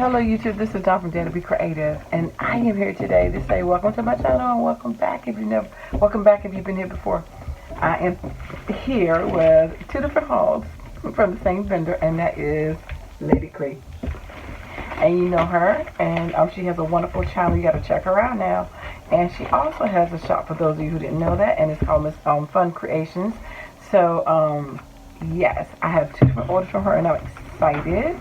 Hello YouTube, this is Dawn from DaretoBeCreative, and I am here today to say welcome to my channel and welcome back if you've been here before. I am here with two different hauls from the same vendor, and that is Lady Cree. And you know her, and she has a wonderful channel. You got to check her out now. And she also has a shop for those of you who didn't know that, and it's called Fun Kreations. So yes, I have two different orders from her, and I'm excited.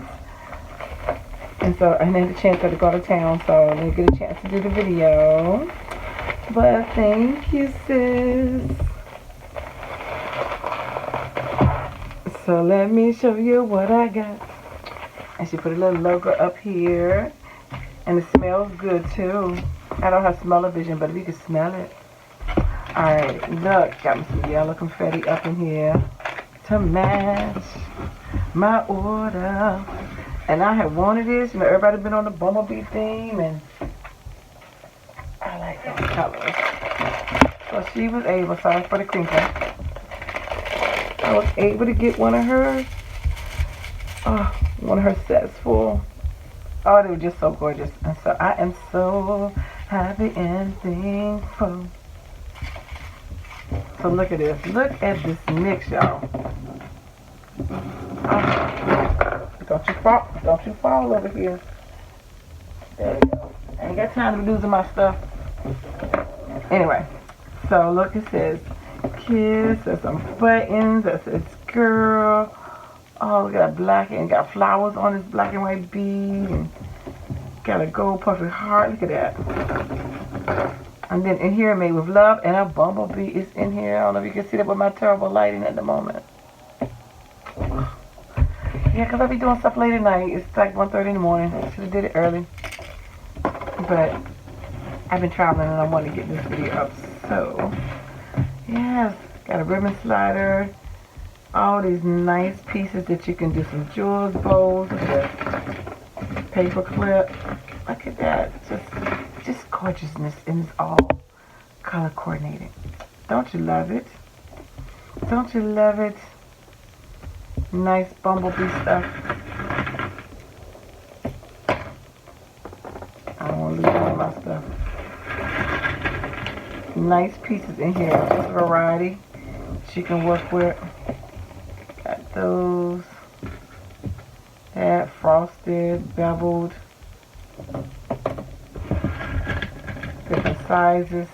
And so I had a chance to go to town, so I didn't get a chance to do the video. But thank you, sis. So let me show you what I got. And she put a little logo up here. And it smells good too. I don't have smell-o-vision, but if you can smell it. Alright, look, got me some yellow confetti up in here to match my order. And I have wanted this, everybody been on the bumblebee theme, and I like those colors. So she was able, sorry for the crinkle, I was able to get one of her sets full. Oh, they were just so gorgeous. And so I am so happy and thankful. So look at this. Look at this mix, y'all. Don't you fall over here. There we go. I ain't got time to be losing my stuff. Anyway, so look, it says kiss. There's some buttons. That says girl. Oh, we got black and got flowers on this black and white bead. And got a gold puffy heart. Look at that. And then in here, made with love, and a bumblebee is in here. I don't know if you can see that with my terrible lighting at the moment. Yeah, because I'll be doing stuff late at night. It's like 1:30 in the morning. I should have did it early. But I've been traveling and I want to get this video up. So, yes, got a ribbon slider. All these nice pieces that you can do some jewels, bows, paper clip. Look at that. Just gorgeousness, and it's all color coordinated. Don't you love it? Don't you love it? Nice bumblebee stuff. I don't want to lose all of my stuff. Nice pieces in here. Just a variety she can work with. Got those. That frosted, beveled. Different sizes.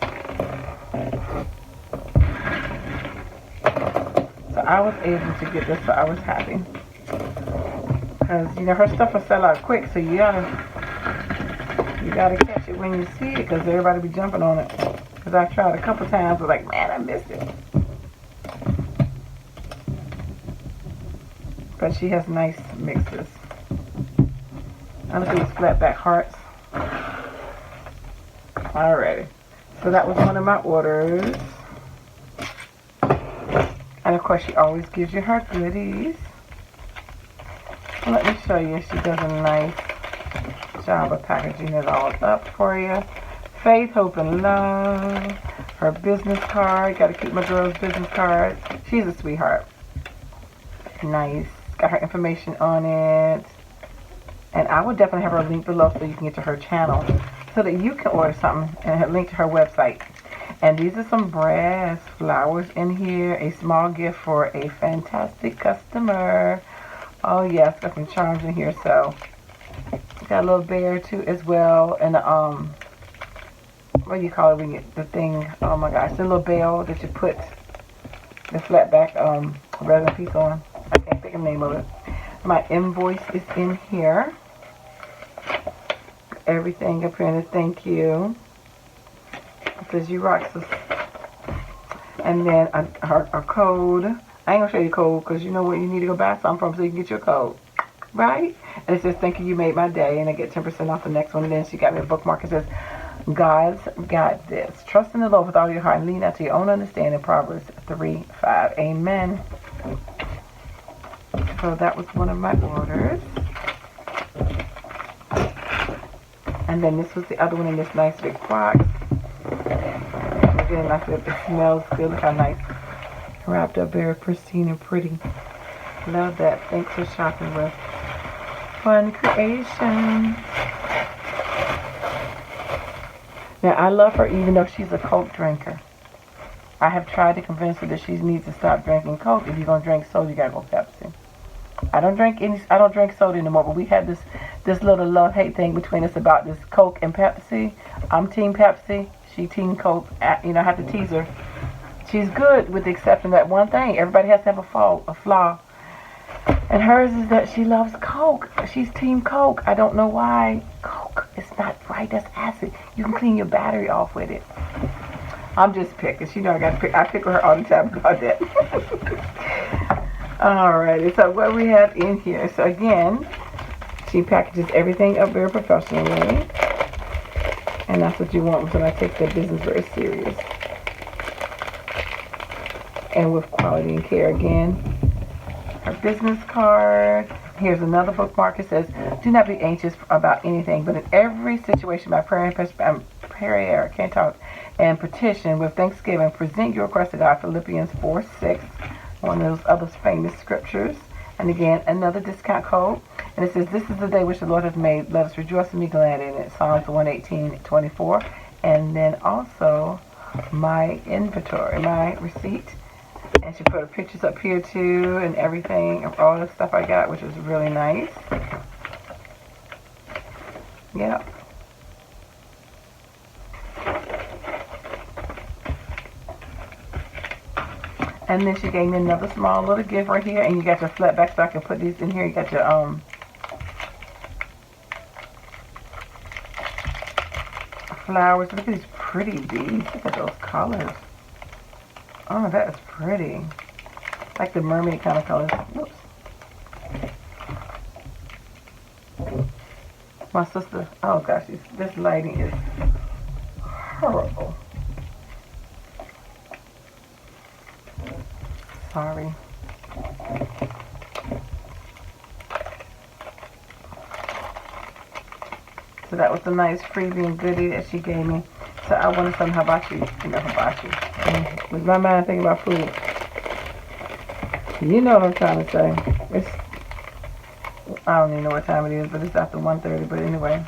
I was able to get this, so I was happy. Because, her stuff will sell out quick, so you gotta catch it when you see it, because everybody be jumping on it. Because I tried a couple times, I was like, man, I missed it. But she has nice mixes. I'm going to these flat back hearts. Alrighty. So that was one of my orders. And of course, she always gives you her goodies. Let me show you. She does a nice job of packaging it all up for you. Faith, hope, and love. Her business card. Got to keep my girl's business card. She's a sweetheart. Nice. Got her information on it. And I will definitely have her link below so you can get to her channel, so that you can order something and have a link to her website. And these are some brass flowers in here. A small gift for a fantastic customer. Oh yes, got some charms in here. So got a little bear too as well. And what do you call it when you get the thing? Oh my gosh, the little bell that you put the flat back resin piece on. I can't think of the name of it. My invoice is in here. Everything up here, and thank you. It says you rock, and then a code. I ain't gonna show you the code because you know where you need to go buy something from so you can get your code, right? And it says thank you, you made my day, and I get 10% off the next one. And then she got me a bookmark. It says God's got this. Trust in the Lord with all your heart and lean out to your own understanding. Proverbs 3:5. Amen. So that was one of my orders. And then this was the other one in this nice big box. Again, like it smells good. Look how nice. Wrapped up, very pristine and pretty. Love that. Thanks for shopping with Fun Kreations. Now, I love her even though she's a Coke drinker. I have tried to convince her that she needs to stop drinking Coke. If you're going to drink soda, you got to go Pepsi. I don't drink soda anymore, but we had this little love-hate thing between us about this Coke and Pepsi. I'm Team Pepsi. She Team Coke. You know, I have to tease her. She's good with the exception of that one thing. Everybody has to have a flaw. And hers is that she loves Coke. She's Team Coke. I don't know why. Coke is not right. That's acid. You can clean your battery off with it. I'm just picking. She know I got to pick. I pick with her all the time about that. Alrighty. So what we have in here. So again, she packages everything up very professionally. And that's what you want when somebody takes their business very serious. And with quality and care again. Her business card. Here's another bookmark. It says, do not be anxious about anything, but in every situation by prayer and petition with thanksgiving, present your request to God. Philippians 4:6, one of those other famous scriptures. And again, another discount code. And it says, this is the day which the Lord has made. Let us rejoice and be glad in it. Psalms 118:24. And then also my inventory, my receipt. And she put her pictures up here too and everything of all the stuff I got, which is really nice. Yep. And then she gave me another small little gift right here. And you got your flat back, so I can put these in here. You got your flowers. Look at these pretty beads. Look at those colors. Oh, that is pretty. Like the mermaid kind of colors. Whoops. My sister, oh gosh, this lighting is horrible. Sorry. So that was a nice freebie and goodie that she gave me. So I wanted some hibachi, hibachi. With my mind thinking about food. You know what I'm trying to say. I don't even know what time it is, but it's after 1:30. But anyway,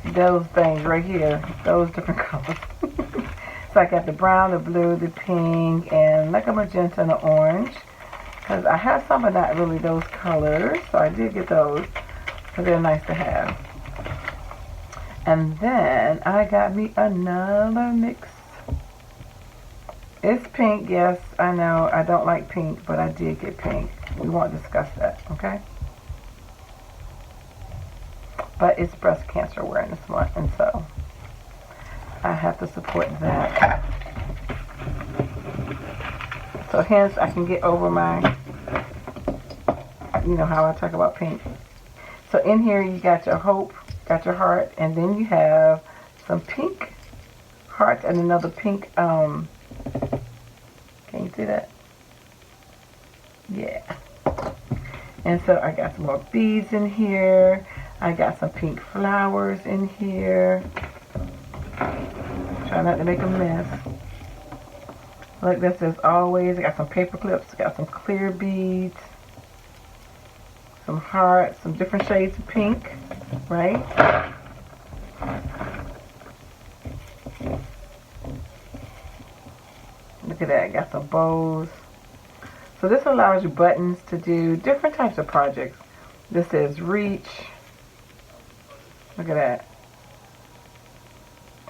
those things right here, those different colors. So I got the brown, the blue, the pink, and like a magenta and an orange. Because I have some, but not really those colors. So I did get those because they're nice to have. And then I got me another mix. It's pink, yes, I know. I don't like pink, but I did get pink. We won't discuss that, okay? But it's Breast Cancer Awareness Month, and so I have to support that. So hence I can get over my, how I talk about pink. So in here you got your hope, got your heart, and then you have some pink hearts and another pink, can you see that? Yeah. And so I got some more beads in here. I got some pink flowers in here. Try not to make a mess. Like this as always. I got some paper clips. I got some clear beads. Some hearts. Some different shades of pink. Right? Look at that. I got some bows. So this allows you buttons to do different types of projects. This is reach. Look at that.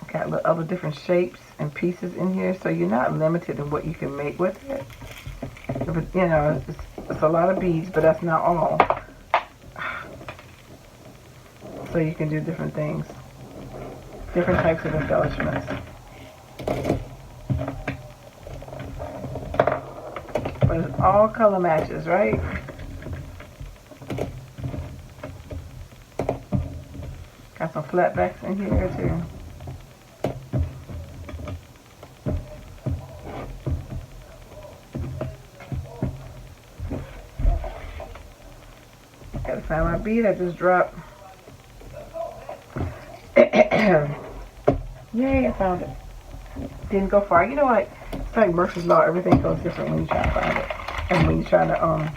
Got other different shapes and pieces in here, so you're not limited in what you can make with it. It's a lot of beads, but that's not all. So you can do different things, different types of embellishments. But it's all color matches, right? Got some flatbacks in here too. Gotta find my bead I just dropped. Yay, I found it. Didn't go far. You know what? It's like Murphy's Law. Everything goes different when you try to find it. And when you try to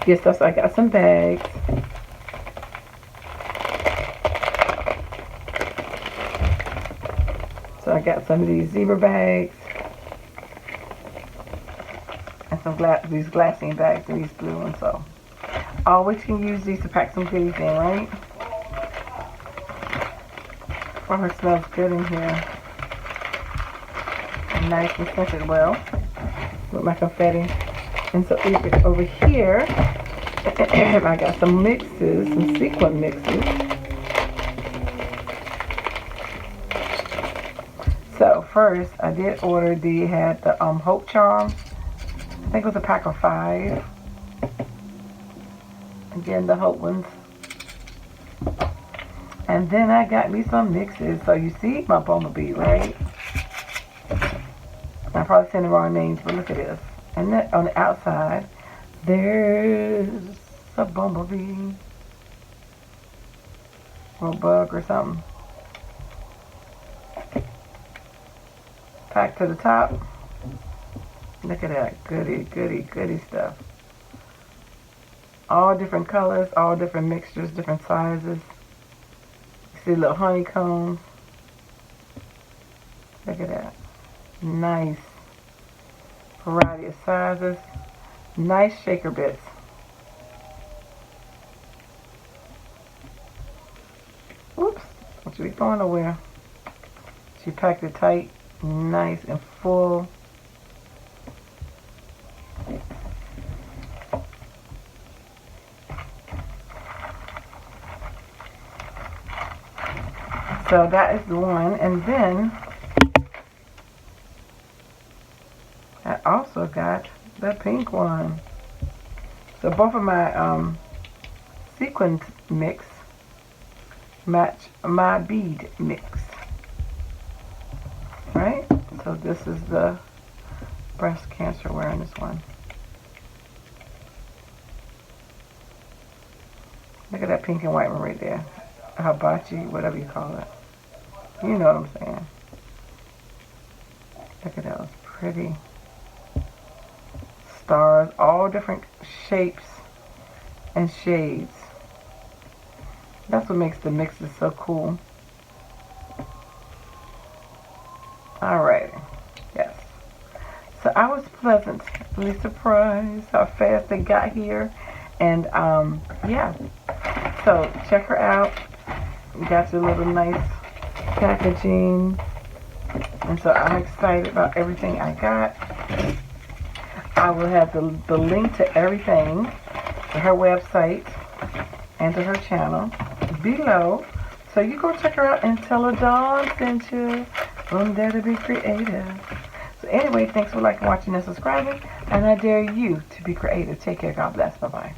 get stuff. So I got some bags. got some of these zebra bags. And some these glassine bags and these blue ones. So always can use these to pack some goodies in, right? Oh, it smells good in here. And nice and scented well with my confetti. And so over here, I got some mixes, some sequin mixes. So first, I did order had the Hope Charms. I think it was a pack of 5. Again, the Hope ones. And then I got me some mixes. So you see my bumblebee, right? I'm probably saying the wrong names, but look at this. And then on the outside, there's a bumblebee. Or a bug or something. Packed to the top. Look at that. Goody, goody, goody stuff. All different colors, all different mixtures, different sizes. You see little honeycombs. Look at that. Nice variety of sizes. Nice shaker bits. Oops. Don't you be going nowhere. She packed it tight, nice and full. So that is the one, and then I also got the pink one. So both of my sequin mix match my bead mix, right? So this is the breast cancer awareness one. Look at that pink and white one right there. Hibachi, whatever you call it. You know what I'm saying. Look at those pretty stars, all different shapes and shades. That's what makes the mixes so cool. Alright, yes. So I was pleasantly surprised how fast they got here. And yeah, so check her out. You got your little nice packaging. And so I'm excited about everything I got. I will have the link to everything, to her website and to her channel below. So you go check her out and tell her Dawn sent you from DaretoBeCreative. So anyway, thanks for liking, watching, and subscribing. And I dare you to be creative. Take care. God bless. Bye-bye.